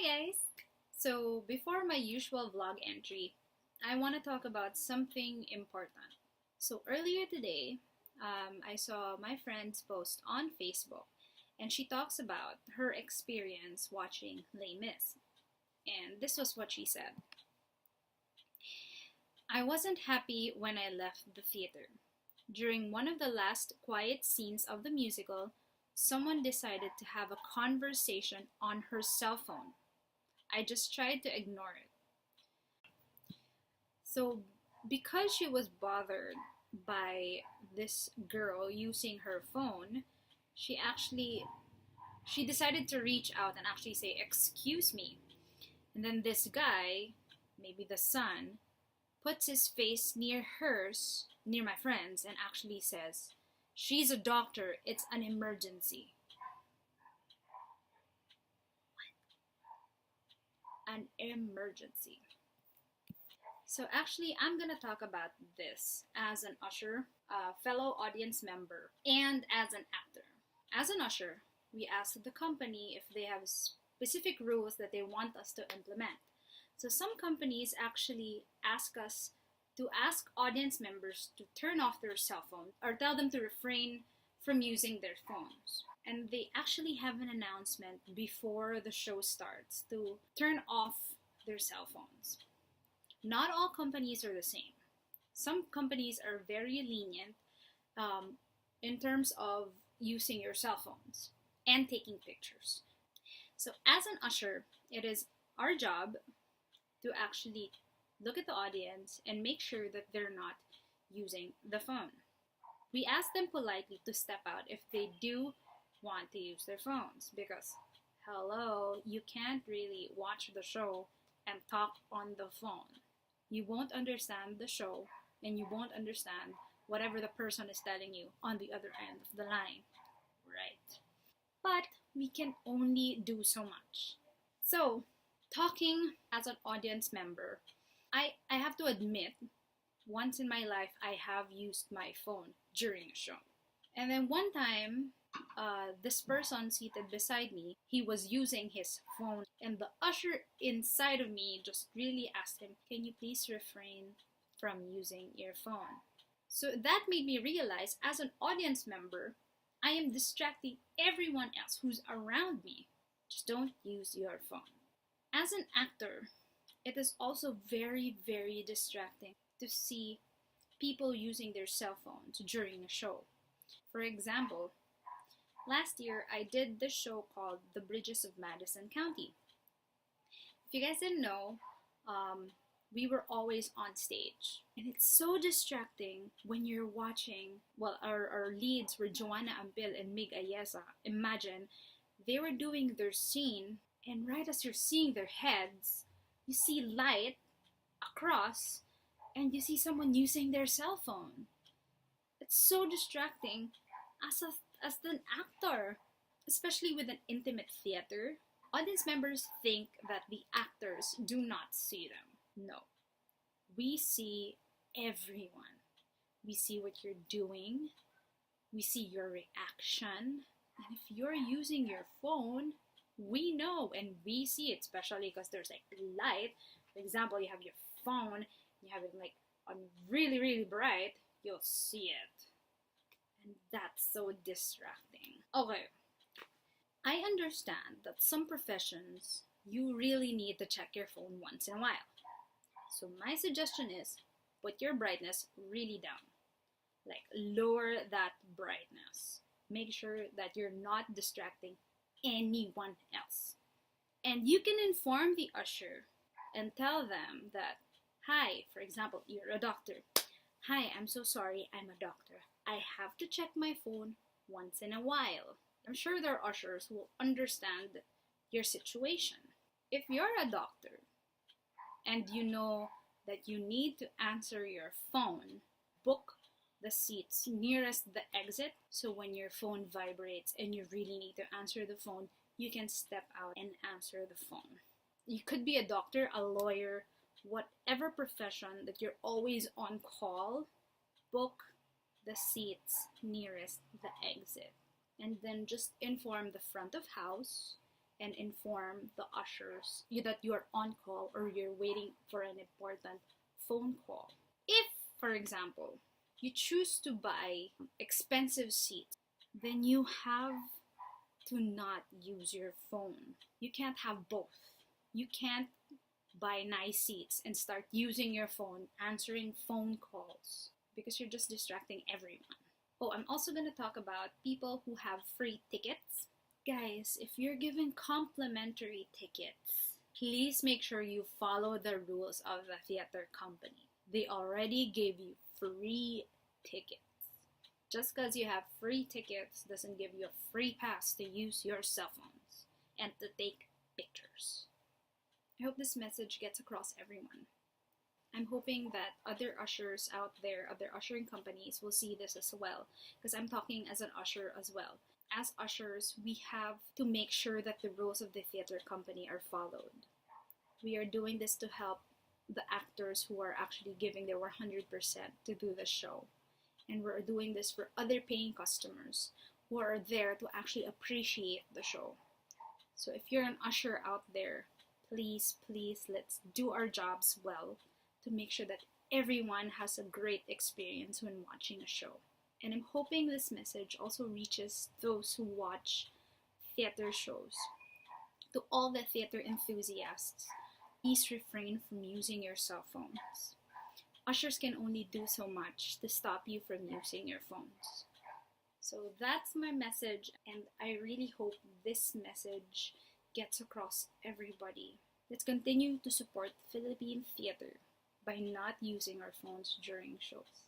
guys! So before my usual vlog entry, I want to talk about something important. So earlier today, I saw my friend's post on Facebook and she talks about her experience watching Les Mis. And this was what she said. I wasn't happy when I left the theater. During one of the last quiet scenes of the musical, someone decided to have a conversation on her cell phone. I just tried to ignore it. So, because she was bothered by this girl using her phone, she decided to reach out and actually say, "Excuse me." And then this guy, maybe the son, puts his face near hers, near my friend's, and actually says, "She's a doctor, it's an emergency." What? An emergency. So actually, I'm gonna talk about this as an usher, a fellow audience member, and as an actor. As an usher, we ask the company if they have specific rules that they want us to implement. So some companies actually ask us to ask audience members to turn off their cell phone or tell them to refrain from using their phones. And they actually have an announcement before the show starts to turn off their cell phones. Not all companies are the same. Some companies are very lenient in terms of using your cell phones and taking pictures. So as an usher, it is our job to actually look at the audience and make sure that they're not using the phone. We ask them politely to step out if they do want to use their phones because, hello, you can't really watch the show and talk on the phone. You won't understand the show and you won't understand whatever the person is telling you on the other end of the line, right? But we can only do so much. So, talking as an audience member, I have to admit, once in my life I have used my phone during a show. And then one time, this person seated beside me, he was using his phone, and the usher inside of me just really asked him, "Can you please refrain from using your phone?" So that made me realize, as an audience member, I am distracting everyone else who's around me. Just don't use your phone. As an actor, it is also very, very distracting to see people using their cell phones during a show. For example, last year I did this show called The Bridges of Madison County. If you guys didn't know, we were always on stage. And it's so distracting when you're watching, well, our leads were Joanna Ampil and Mig Ayesa. Imagine, they were doing their scene, and right as you're seeing their heads, you see light across, and you see someone using their cell phone. It's so distracting as an actor, especially with an intimate theater. Audience members think that the actors do not see them. No. We see everyone. We see what you're doing. We see your reaction. And if you're using your phone, we know and we see it, especially because there's like light. For example, you have your phone, you have it like on really, really bright, you'll see it. And that's so distracting. Okay, I understand that some professions, you really need to check your phone once in a while. So my suggestion is, put your brightness really down. Like, lower that brightness. Make sure that you're not distracting anyone else. And you can inform the usher and tell them that, "Hi," for example, you're a doctor. "Hi, I'm so sorry, I'm a doctor. I have to check my phone once in a while." I'm sure there are ushers who will understand your situation. If you're a doctor and you know that you need to answer your phone, book the seats nearest the exit, so when your phone vibrates and you really need to answer the phone, you can step out and answer the phone. You could be a doctor, a lawyer, whatever profession that you're always on call, book the seats nearest the exit. And then just inform the front of house and inform the ushers that you're on call or you're waiting for an important phone call. If, for example, you choose to buy expensive seats, then you have to not use your phone. You can't have both. You can't buy nice seats and start using your phone, answering phone calls, because you're just distracting everyone. Oh, I'm also going to talk about people who have free tickets. Guys, if you're given complimentary tickets, please make sure you follow the rules of the theater company. They already gave you free tickets. Just because you have free tickets doesn't give you a free pass to use your cell phones and to take pictures. I hope this message gets across everyone. I'm hoping that other ushers out there, other ushering companies will see this as well, because I'm talking as an usher as well. As ushers, we have to make sure that the rules of the theater company are followed. We are doing this to help the actors who are actually giving their 100% to do the show. And we're doing this for other paying customers who are there to actually appreciate the show. So if you're an usher out there, please, let's do our jobs well to make sure that everyone has a great experience when watching a show. And I'm hoping this message also reaches those who watch theater shows. To all the theater enthusiasts, please refrain from using your cell phones. Ushers can only do so much to stop you from using your phones. So that's my message, and I really hope this message gets across everybody. Let's continue to support Philippine theater by not using our phones during shows.